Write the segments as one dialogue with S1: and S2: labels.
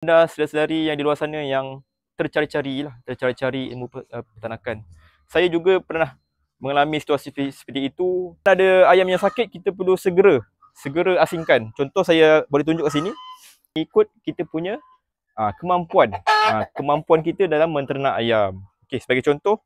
S1: Anda saudara-saudari yang di luar sana yang tercari-cari ilmu peternakan. Saya juga pernah mengalami situasi seperti itu. Ada ayam yang sakit, kita perlu segera asingkan. Contoh saya boleh tunjuk kat sini. Ikut kita punya kemampuan kita dalam menternak ayam. Okey, sebagai contoh,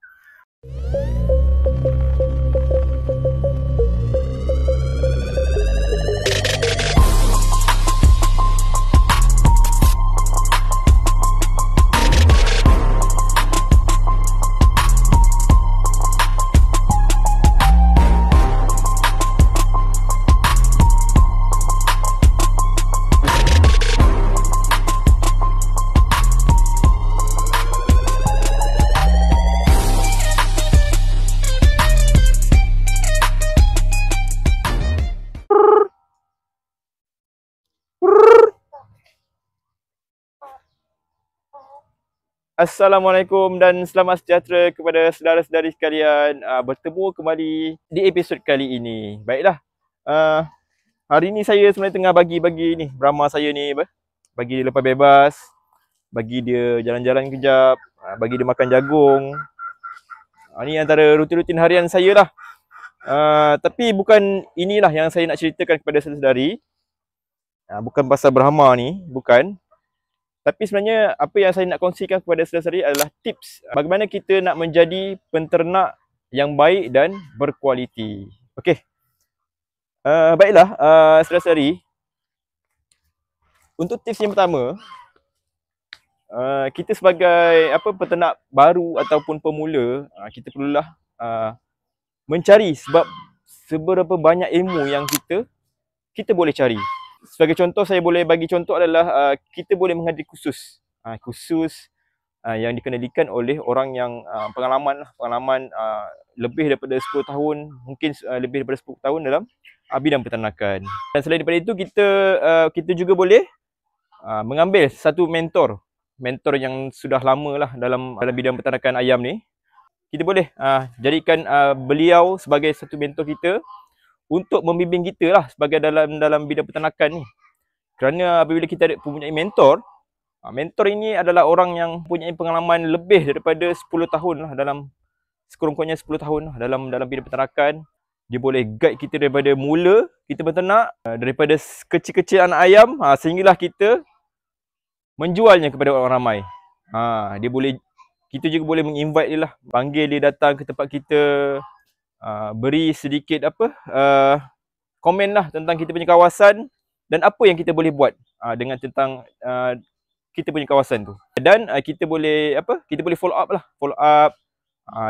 S1: Assalamualaikum dan selamat sejahtera kepada saudara-saudari sekalian. Bertemu kembali di episod kali ini. Baiklah, hari ini saya sebenarnya tengah bagi ni Brahma saya ni bagi dia lepas bebas, bagi dia jalan-jalan kejap, bagi dia makan jagung. Ni antara rutin-rutin harian saya lah. Tapi bukan inilah yang saya nak ceritakan kepada saudara-saudari. Bukan pasal Brahma ni, bukan. Tapi sebenarnya apa yang saya nak kongsikan kepada saudara-saudari adalah tips bagaimana kita nak menjadi penternak yang baik dan berkualiti. Okey. Baiklah, saudara-saudari. Untuk tips yang pertama, kita sebagai peternak baru ataupun pemula, kita perlulah mencari seberapa banyak ilmu yang kita boleh cari. Sebagai contoh, saya boleh bagi contoh adalah kita boleh menghadiri kursus yang dikendalikan oleh orang yang pengalaman lebih daripada 10 tahun, mungkin lebih daripada 10 tahun dalam bidang peternakan. Dan selain daripada itu, kita juga boleh mengambil satu mentor yang sudah lama lah dalam bidang peternakan ayam ni. Kita boleh jadikan beliau sebagai satu mentor kita untuk membimbing kita lah sebagai dalam bidang peternakan ni. Kerana apabila kita mempunyai mentor ini adalah orang yang mempunyai pengalaman lebih daripada 10 tahun lah, dalam sekurang-kurangnya 10 tahun lah dalam bidang peternakan. Dia boleh guide kita daripada mula kita berternak, daripada kecil-kecil anak ayam sehinggalah kita menjualnya kepada orang ramai. Kita juga boleh menginvite dia lah, panggil dia datang ke tempat kita, beri sedikit komen lah tentang kita punya kawasan dan apa yang kita boleh buat dengan tentang kita punya kawasan tu. Dan kita boleh follow up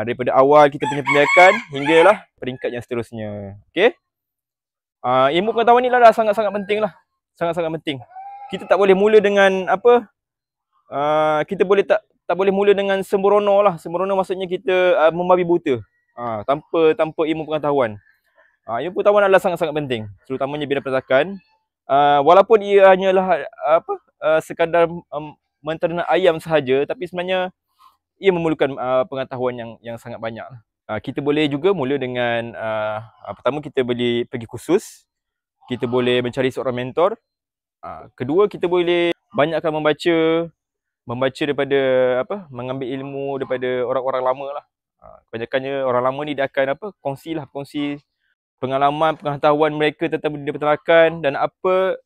S1: daripada awal kita punya pembiakan hinggalah peringkat yang seterusnya. Okey. Ilmu pengetahuan ni lah sangat-sangat penting lah. Sangat-sangat penting. Kita tak boleh mula dengan kita boleh tak boleh mula dengan sembrono lah. Sembrono maksudnya kita membabi buta. Tanpa ilmu pengetahuan. Ilmu pengetahuan adalah sangat-sangat penting, terutamanya bidang peternakan. Walaupun ia hanyalah sekadar menternak ayam sahaja, tapi sebenarnya ia memerlukan pengetahuan yang sangat banyak. Kita boleh juga mula dengan pertama, kita boleh pergi kursus. Kita boleh mencari seorang mentor. Kedua, kita boleh banyakkan membaca daripada mengambil ilmu daripada orang-orang lama lah. Kebanyakannya orang lama ni dia akan kongsi pengetahuan mereka tentang bidang peternakan dan apa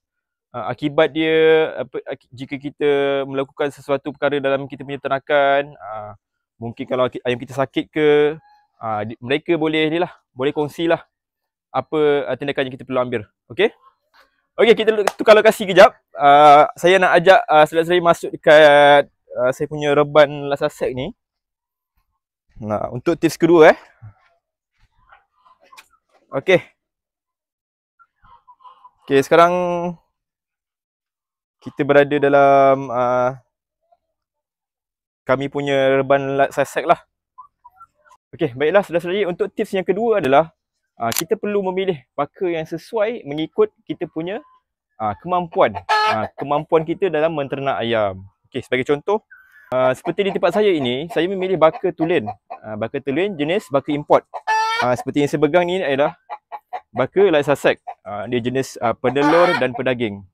S1: akibat dia jika kita melakukan sesuatu perkara dalam kita punya peternakan. Mungkin kalau ayam kita sakit ke, mereka boleh kongsilah apa tindakan yang kita perlu ambil. Okey? Okey, kita tukar lokasi kejap. Saya nak ajak saudara-saudari masuk dekat saya punya reban lasasek ni. Untuk tips kedua Okey, sekarang kita berada dalam kami punya reban lasasek lah. Okey, baiklah saudara-saudari, untuk tips yang kedua adalah kita perlu memilih baka yang sesuai mengikut kita punya kemampuan kita dalam menternak ayam. Okey, sebagai contoh, seperti di tempat saya ini, saya memilih baka tulen. Baka tulen jenis baka import. Seperti yang saya pegang ni adalah baka Light Sussex. Dia jenis penelur dan pedaging.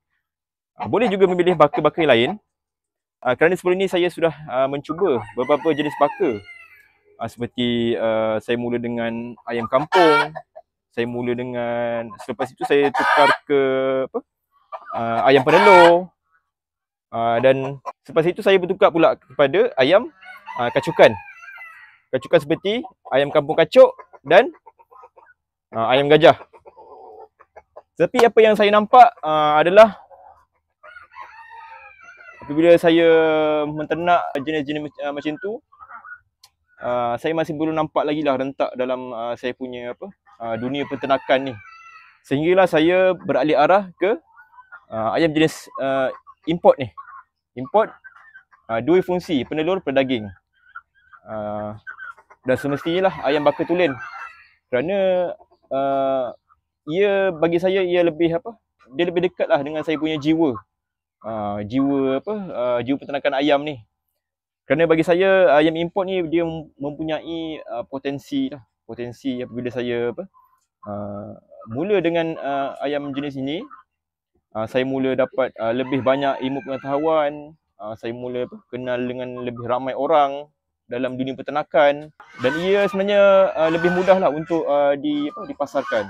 S1: Boleh juga memilih baka-baka lain. Kerana sebelum ni saya sudah mencuba beberapa jenis baka. Seperti saya mula dengan ayam kampung. Saya mula dengan, selepas itu saya tukar ke ayam penelur. Dan selepas itu saya bertukar pula kepada ayam kacukan. Kacukan seperti ayam kampung kacuk dan ayam gajah. Tapi apa yang saya nampak adalah apabila saya menternak jenis-jenis macam tu, saya masih belum nampak lagi lah rentak dalam saya punya dunia penternakan ni. Sehinggalah saya beralih arah ke ayam jenis import ni. Import dua fungsi, penelur, pedaging. Dan semestinya lah ayam baka tulen. Kerana ia bagi saya ia lebih dia lebih dekat lah dengan saya punya jiwa. Jiwa peternakan ayam ni. Kerana bagi saya ayam import ni dia mempunyai potensi lah. Potensi apabila saya mula dengan ayam jenis ini, saya mula dapat lebih banyak ilmu pengetahuan, saya mula kenal dengan lebih ramai orang dalam dunia peternakan, dan ia sebenarnya lebih mudah lah untuk dipasarkan.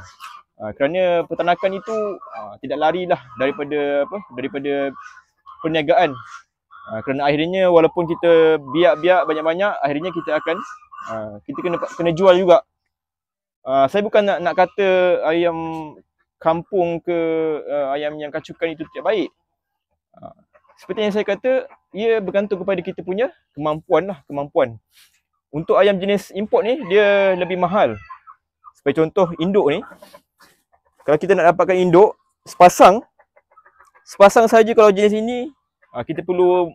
S1: Kerana peternakan itu tidak larilah daripada perniagaan. Kerana akhirnya walaupun kita biak-biak banyak-banyak, akhirnya kita akan kita kena jual juga. Saya bukan nak kata ayam kampung ke ayam yang kacukan itu tidak baik. Seperti yang saya kata, ia bergantung kepada kita punya kemampuan. Untuk ayam jenis import ni, dia lebih mahal. Sebagai contoh, induk ni. Kalau kita nak dapatkan induk, sepasang saja kalau jenis ini, kita perlu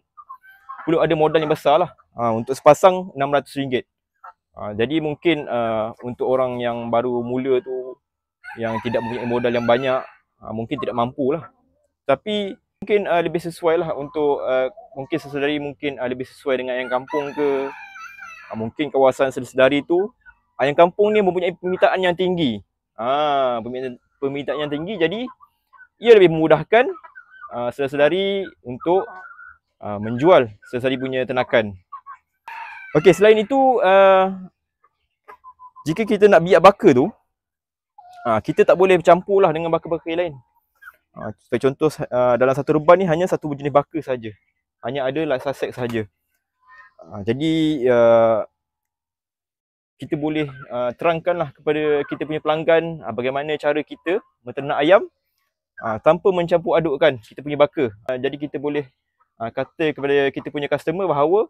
S1: ada modal yang besar lah. Untuk sepasang RM600. Jadi mungkin untuk orang yang baru mula tu, yang tidak mempunyai modal yang banyak, mungkin tidak mampu lah. Tapi mungkin lebih sesuai lah untuk mungkin sesedari mungkin lebih sesuai dengan ayam kampung ke. Mungkin kawasan sesedari tu, ayam kampung ni mempunyai permintaan yang tinggi. Permintaan yang tinggi, jadi ia lebih memudahkan sesedari untuk menjual sesedari punya ternakan. Okey, selain itu, jika kita nak biak baka tu, kita tak boleh bercampur lah dengan baka-baka yang lain. Sebagai contoh, dalam satu reban ni hanya satu jenis baka saja. Hanya ada Light Sussex saja. Jadi kita boleh terangkanlah kepada kita punya pelanggan bagaimana cara kita menternak ayam tanpa mencampur adukkan kita punya baka. Jadi kita boleh kata kepada kita punya customer bahawa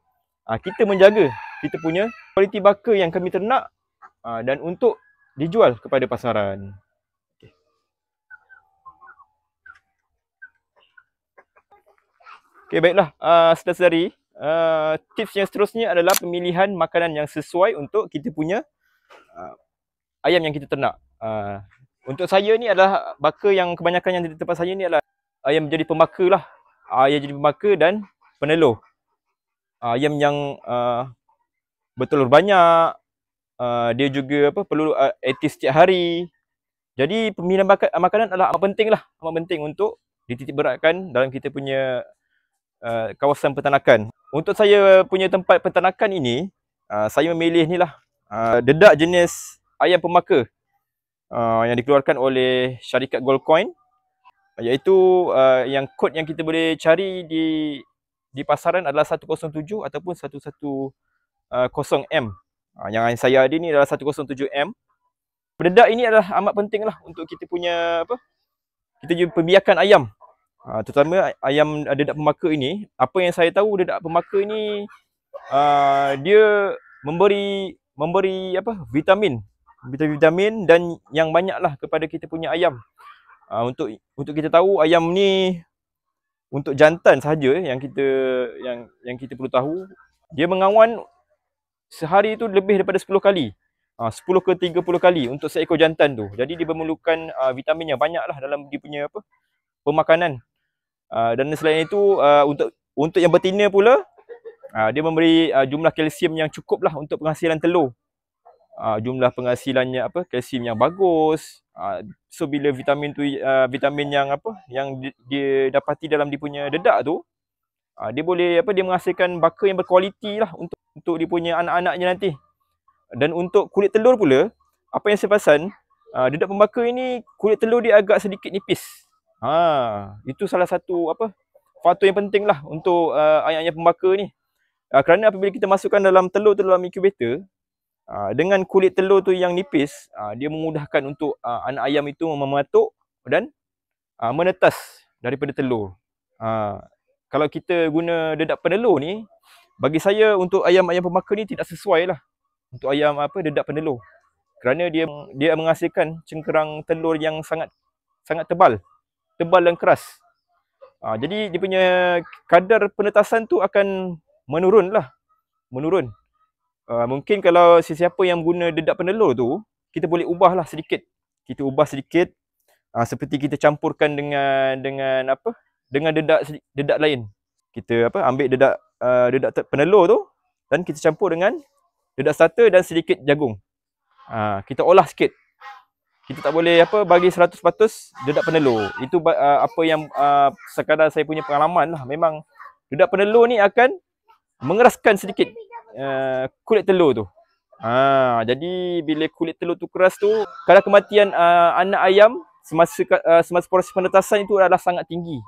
S1: kita menjaga kita punya kualiti baka yang kami ternak dan untuk dijual kepada pasaran. Okey, baiklah, saudara-saudari, tips yang seterusnya adalah pemilihan makanan yang sesuai untuk kita punya ayam yang kita ternak. Untuk saya ni adalah baka yang kebanyakan yang di tempat saya ni adalah ayam jadi pembaka lah. Ayam jadi pembaka dan penelur. Ayam yang bertelur banyak, dia juga perlu aktif setiap hari. Jadi pemilihan makanan adalah amat penting lah, amat penting untuk dititik beratkan dalam kita punya kawasan peternakan. Untuk saya punya tempat peternakan ini, saya memilih ni lah dedak jenis ayam pembaka yang dikeluarkan oleh syarikat Gold Coin, iaitu yang kod yang kita boleh cari di pasaran adalah 107 ataupun 110M. Yang saya ada ni adalah 107M. Dedak ini adalah amat penting lah untuk kita punya kita juga pembiakan ayam. Terutama ayam dedak pembaka ini. Apa yang saya tahu, dedak pembaka ini dia memberi vitamin dan yang banyaklah kepada kita punya ayam. Untuk kita tahu ayam ni untuk jantan sahaja yang kita perlu tahu, dia mengawan sehari itu lebih daripada 10 kali. 10 ke 30 kali untuk seekor jantan tu. Jadi dia memerlukan vitamin yang banyaklah dalam dia punya pemakanan. Dan selain itu, untuk yang betina pula, dia memberi jumlah kalsium yang cukup lah untuk penghasilan telur. Jumlah penghasilannya kalsium yang bagus. So bila vitamin tu vitamin yang dia dapati dalam dia punya dedak tu, Dia boleh dia menghasilkan baka yang berkualiti lah untuk dia punya anak-anaknya nanti. Dan untuk kulit telur pula, apa yang saya perasan, dedak pembaka ini kulit telur dia agak sedikit nipis. Itu salah satu faktor yang penting lah untuk ayam-ayam pembaka ni. Kerana apabila kita masukkan dalam telur tu dalam incubator, dengan kulit telur tu yang nipis, dia memudahkan untuk anak ayam itu mematuk dan menetas daripada telur. Kalau kita guna dedak penelur ni, bagi saya untuk ayam-ayam pembaka ni tidak sesuai lah untuk ayam dedak penelur. Kerana dia menghasilkan cengkerang telur yang sangat tebal dan keras. Jadi dia punya kadar penetasan tu akan menurun. Mungkin kalau sesiapa yang guna dedak penelur tu, kita boleh ubahlah sedikit. Kita ubah sedikit, seperti kita campurkan dengan dedak lain. Kita ambil dedak penelur tu dan kita campur dengan dedak starter dan sedikit jagung. Kita olah sikit. Kita tak boleh bagi 100% dedak penelur. Itu apa yang sekadar saya punya pengalaman lah. Memang dedak penelur ni akan mengeraskan sedikit kulit telur tu. Jadi bila kulit telur tu keras tu, kadar kematian anak ayam semasa proses penetasan itu adalah sangat tinggi.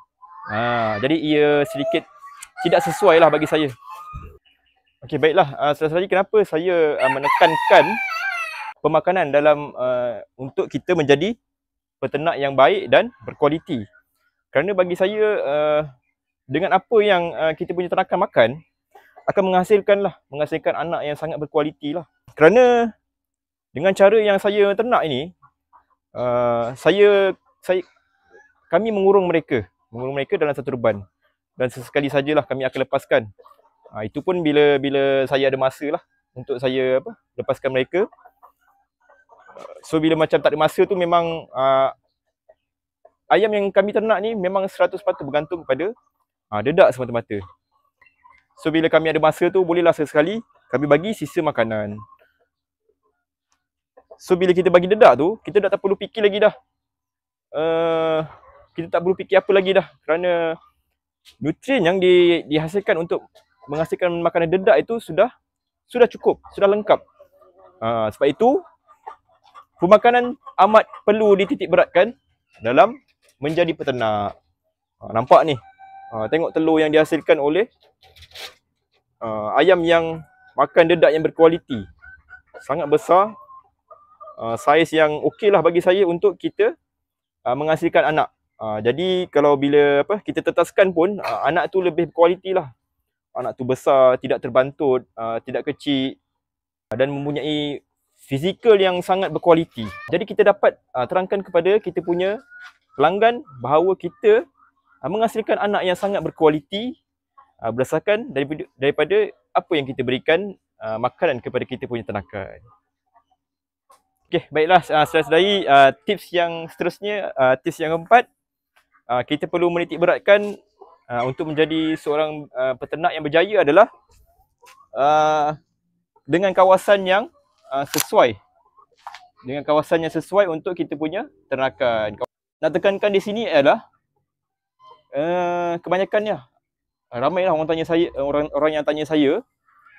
S1: Jadi ia sedikit tidak sesuai lah bagi saya. Okey, baiklah. Selanjutnya kenapa saya menekankan pemakanan dalam untuk kita menjadi peternak yang baik dan berkualiti. Kerana bagi saya dengan apa yang kita punya ternakan makan akan menghasilkan anak yang sangat berkualiti lah. Kerana dengan cara yang saya ternak ini, kami mengurung mereka dalam satu reban, dan sesekali sajalah kami akan lepaskan. Itu pun bila saya ada masa lah untuk saya lepaskan mereka. So bila macam tak ada masa tu, memang ayam yang kami ternak ni memang 100% bergantung kepada dedak semata-mata. So bila kami ada masa tu, bolehlah sesekali kami bagi sisa makanan. So bila kita bagi dedak tu, kita dah tak perlu fikir lagi dah. Kita tak perlu fikir apa lagi dah. Kerana nutrien yang dihasilkan untuk menghasilkan makanan dedak itu sudah cukup, sudah lengkap. Sebab itu pemakanan amat perlu dititik beratkan dalam menjadi peternak. Nampak ni. Tengok telur yang dihasilkan oleh ayam yang makan dedak yang berkualiti. Sangat besar. Saiz yang okey lah bagi saya untuk kita menghasilkan anak. Jadi kalau bila kita tetaskan pun, anak tu lebih berkualiti lah. Anak tu besar, tidak terbantut, tidak kecil, dan mempunyai fizikal yang sangat berkualiti. Jadi kita dapat terangkan kepada kita punya pelanggan bahawa kita menghasilkan anak yang sangat berkualiti berdasarkan daripada apa yang kita berikan makanan kepada kita punya ternakan. Okey, baiklah saudara-saudari, tips yang seterusnya, tips yang keempat, kita perlu menitik beratkan untuk menjadi seorang peternak yang berjaya adalah dengan kawasan yang sesuai. Dengan kawasan yang sesuai untuk kita punya ternakan. Nak tekankan di sini adalah kebanyakannya ramailah orang yang tanya saya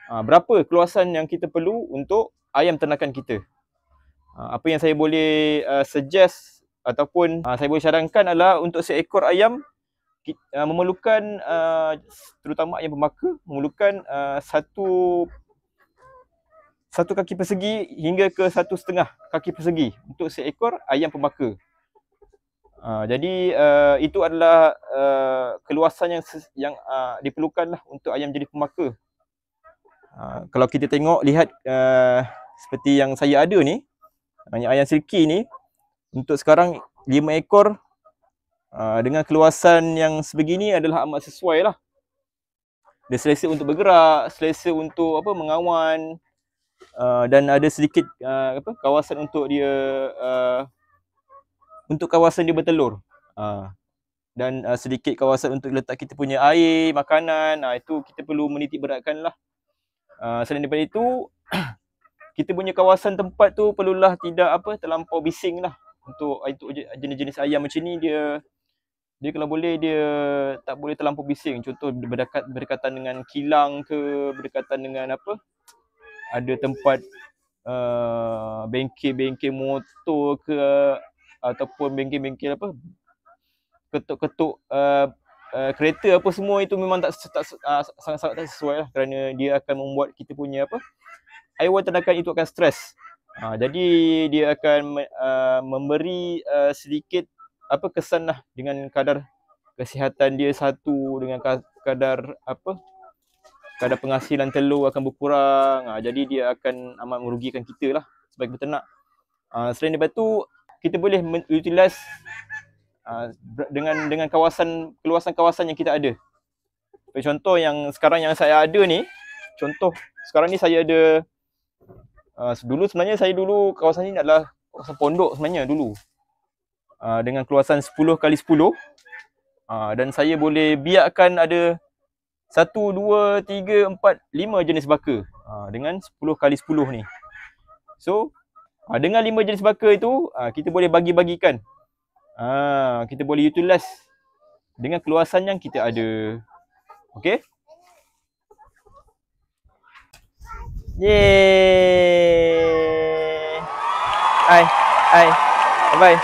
S1: berapa keluasan yang kita perlu untuk ayam ternakan kita. Apa yang saya boleh suggest ataupun saya boleh sarankan adalah untuk seekor ayam memerlukan terutama ayam pemaka memerlukan satu kaki persegi hingga ke 1.5 kaki persegi untuk seekor ayam pemaka. Jadi itu adalah keluasan yang diperlukanlah untuk ayam jadi pemaka. Kalau kita lihat seperti yang saya ada ni, ayam silky ni, untuk sekarang 5 ekor dengan keluasan yang sebegini adalah amat sesuai lah. Dia selesa untuk bergerak, selesa untuk mengawan, dan ada sedikit kawasan untuk dia kawasan dia bertelur, dan sedikit kawasan untuk letak kita punya air, makanan. Itu kita perlu menitik beratkan lah. Selain daripada itu, kita punya kawasan tempat tu perlulah tidak terlampau bising lah. Untuk jenis-jenis ayam macam ni, dia dia kalau boleh dia tak boleh terlampau bising. Contoh berdekatan dengan kilang ke, berdekatan dengan apa, ada tempat bengkel-bengkel motor ke, ataupun bengkel-bengkel apa, ketuk-ketuk kereta apa semua, itu memang sangat-sangat tak sesuai lah, kerana dia akan membuat kita punya apa, haiwan ternakan itu akan stres. Jadi dia akan memberi sedikit apa kesan lah, dengan kadar kesihatan dia satu, dengan kadar apa, kadar penghasilan telur akan berkurang. Jadi dia akan amat merugikan kita lah sebagai peternak. Selain daripada tu, kita boleh utilize dengan keluasan kawasan yang kita ada. Contoh yang sekarang yang saya ada ni, contoh sekarang ni saya ada dulu kawasan ni adalah kawasan pondok sebenarnya dulu, dengan keluasan 10x10, dan saya boleh biarkan ada 1, 2, 3, 4, 5 jenis baka dengan 10x10 ni. So dengan 5 jenis baka itu, kita boleh bagi-bagikan, kita boleh utilize dengan keluasan yang kita ada. Okey. Yeay. Hai. Bye.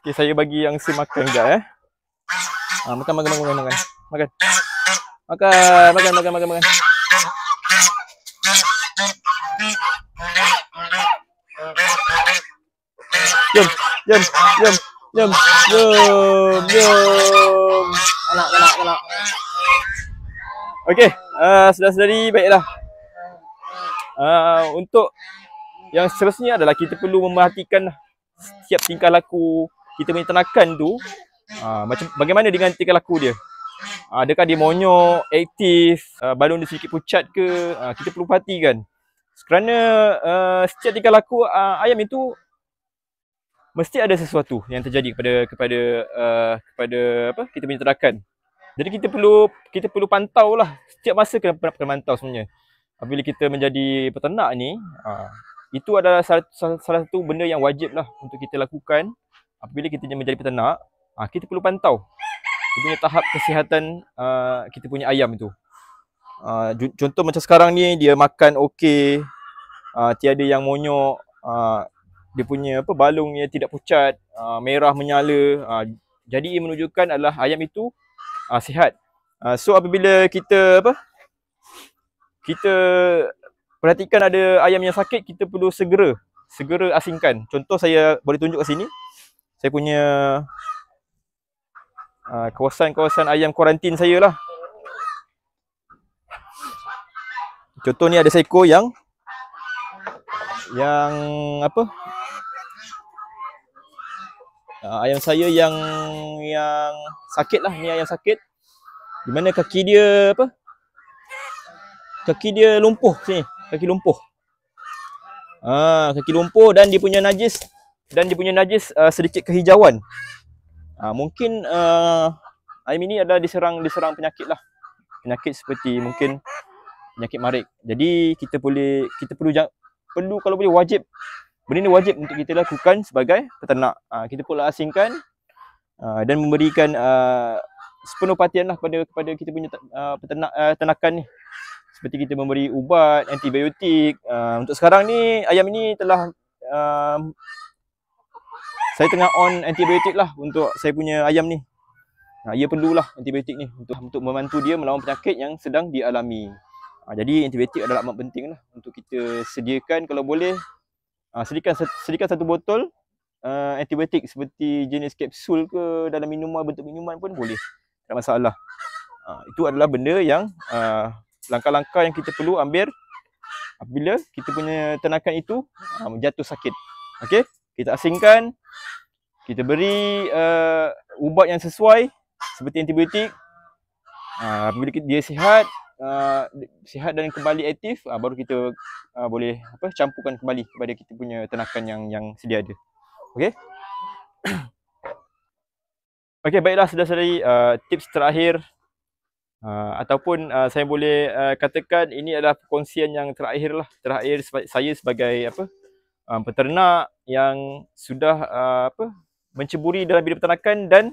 S1: Okay, saya bagi yang makan sekejap Makan. Makan. Jom. Anak. Okey, saudara-saudari, baiklah. Untuk yang seterusnya adalah kita perlu memerhatikan setiap tingkah laku kita punya ternakan tu. Macam bagaimana dengan tingkah laku dia? Adakah dia monyok, aktif, balon dia sedikit pucat ke? Kita perlu perhatikan. Kerana setiap tingkah laku ayam itu mesti ada sesuatu yang terjadi kepada apa, kita punya ternakan. Jadi kita perlu pantau lah. Setiap masa kena pantau sebenarnya. Apabila kita menjadi peternak ni, itu adalah salah satu benda yang wajib lah untuk kita lakukan. Apabila kita menjadi peternak, kita perlu pantau dia punya tahap kesihatan kita punya ayam itu. Contoh macam sekarang ni, dia makan okey, tiada yang monyok, dia punya apa, balung dia tidak pucat, merah menyala. Jadi ia menunjukkan adalah ayam itu sihat. So apabila kita perhatikan ada ayam yang sakit, kita perlu segera asingkan. Contoh saya boleh tunjuk kat sini. Saya punya kawasan ayam kuarantin saya lah. Contoh ni ada seekor yang apa? Ayam saya yang sakit lah. Ni ayam sakit. Di mana kaki dia apa? Kaki dia lumpuh sini. Kaki lumpuh. Kaki lumpuh dan dia punya najis sedikit kehijauan. Mungkin ayam ini ada diserang penyakit lah. Penyakit seperti mungkin penyakit marik. Jadi kita perlu kalau boleh wajib. Benda ni wajib untuk kita lakukan sebagai peternak. Kita perlu asingkan dan memberikan sepenuh perhatian lah kepada kita punya ternakan ni. Seperti kita memberi ubat, antibiotik. Untuk sekarang ni ayam ini telah saya tengah on antibiotik lah untuk saya punya ayam ni. Ia perlulah antibiotik ni untuk membantu dia melawan penyakit yang sedang dialami. Jadi antibiotik adalah amat penting lah untuk kita sediakan. Kalau boleh sediakan 1 botol antibiotik seperti jenis kapsul ke, dalam bentuk minuman pun boleh. Tak masalah. Itu adalah benda yang langkah-langkah yang kita perlu ambil apabila kita punya ternakan itu jatuh sakit. Okey, kita asingkan, kita beri ubat yang sesuai seperti antibiotik. Apabila dia sihat dan kembali aktif, baru kita boleh campurkan kembali kepada kita punya ternakan yang sedia ada. Okey. Okey, baiklah saudara-saudari, tips terakhir ataupun saya boleh katakan ini adalah perkongsian yang terakhir saya sebagai peternak yang sudah menceburi dalam bidang peternakan dan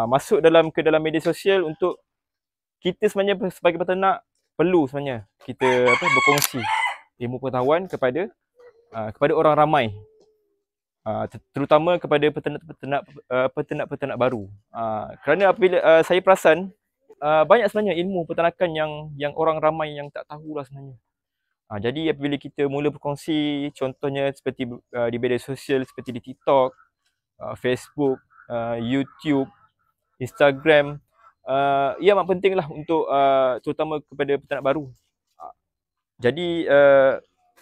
S1: masuk ke dalam media sosial untuk kita sebenarnya sebagai peternak perlu sebenarnya kita berkongsi ilmu pengetahuan kepada orang ramai, terutama kepada peternak baru. Kerana apabila saya perasan banyak sebenarnya ilmu peternakan yang orang ramai yang tak tahulah sebenarnya. Jadi apabila kita mula berkongsi, contohnya seperti di media sosial seperti di TikTok, Facebook, YouTube, Instagram, ia amat pentinglah untuk terutama kepada peternak baru. Jadi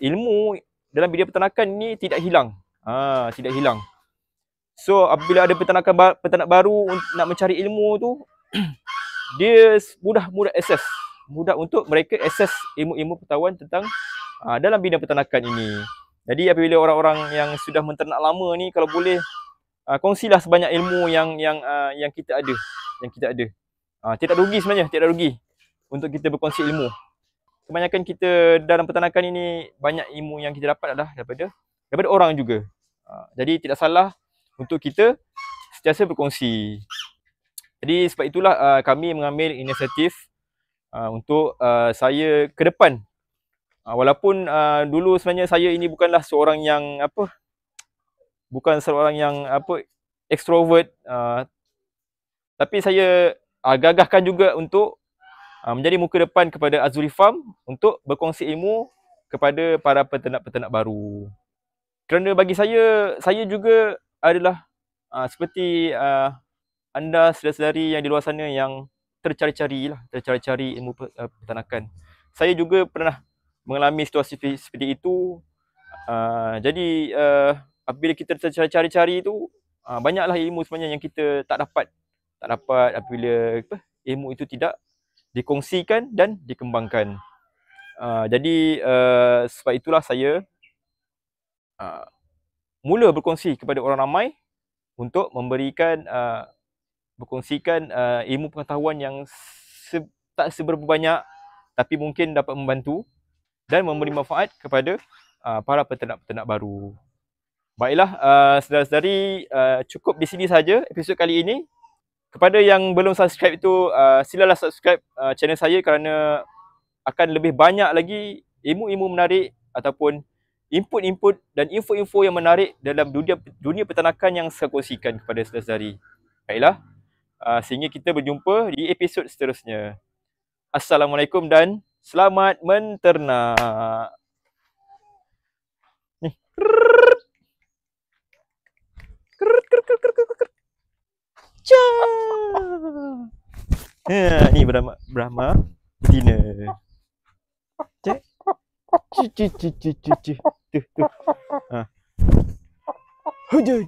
S1: ilmu dalam bidang peternakan ni tidak hilang. Tidak hilang. So apabila ada peternak baru nak mencari ilmu tu, dia mudah akses. Mudah untuk mereka akses ilmu-ilmu pengetahuan tentang dalam bidang peternakan ini. Jadi apabila orang-orang yang sudah menternak lama ni, kalau boleh kongsilah sebanyak ilmu yang kita ada. Tidak rugi sebenarnya, tidak rugi untuk kita berkongsi ilmu. Kebanyakan kita dalam peternakan ini banyak ilmu yang kita dapat adalah daripada orang juga. Jadi tidak salah untuk kita sentiasa berkongsi. Jadi sebab itulah kami mengambil inisiatif untuk saya ke depan. Walaupun dulu sebenarnya saya ini bukanlah seorang yang extrovert, tapi saya gagahkan juga untuk menjadi muka depan kepada Azuri Farm untuk berkongsi ilmu kepada para peternak-peternak baru. Kerana bagi saya juga adalah seperti anda saudara-saudari yang di luar sana yang tercari-cari ilmu peternakan. Saya juga pernah mengalami situasi seperti itu. Jadi apabila kita tercari-cari itu, banyaklah ilmu sebenarnya yang kita tak dapat apabila ilmu itu tidak dikongsikan dan dikembangkan. Jadi sebab itulah saya mula berkongsi kepada orang ramai untuk berkongsikan ilmu pengetahuan yang tak seberapa banyak tapi mungkin dapat membantu dan memberi manfaat kepada para peternak-peternak baru. Baiklah saudara-saudari, cukup di sini saja episod kali ini. Kepada yang belum subscribe itu, silalah subscribe channel saya kerana akan lebih banyak lagi ilmu-ilmu menarik ataupun input-input dan info-info yang menarik dalam dunia peternakan yang saya kongsikan kepada saudara-saudari. Baiklah, sehingga kita berjumpa di episod seterusnya. Assalamualaikum dan selamat menternak. Ni. Ni Brahma betina. Cek. Tuh. Huju.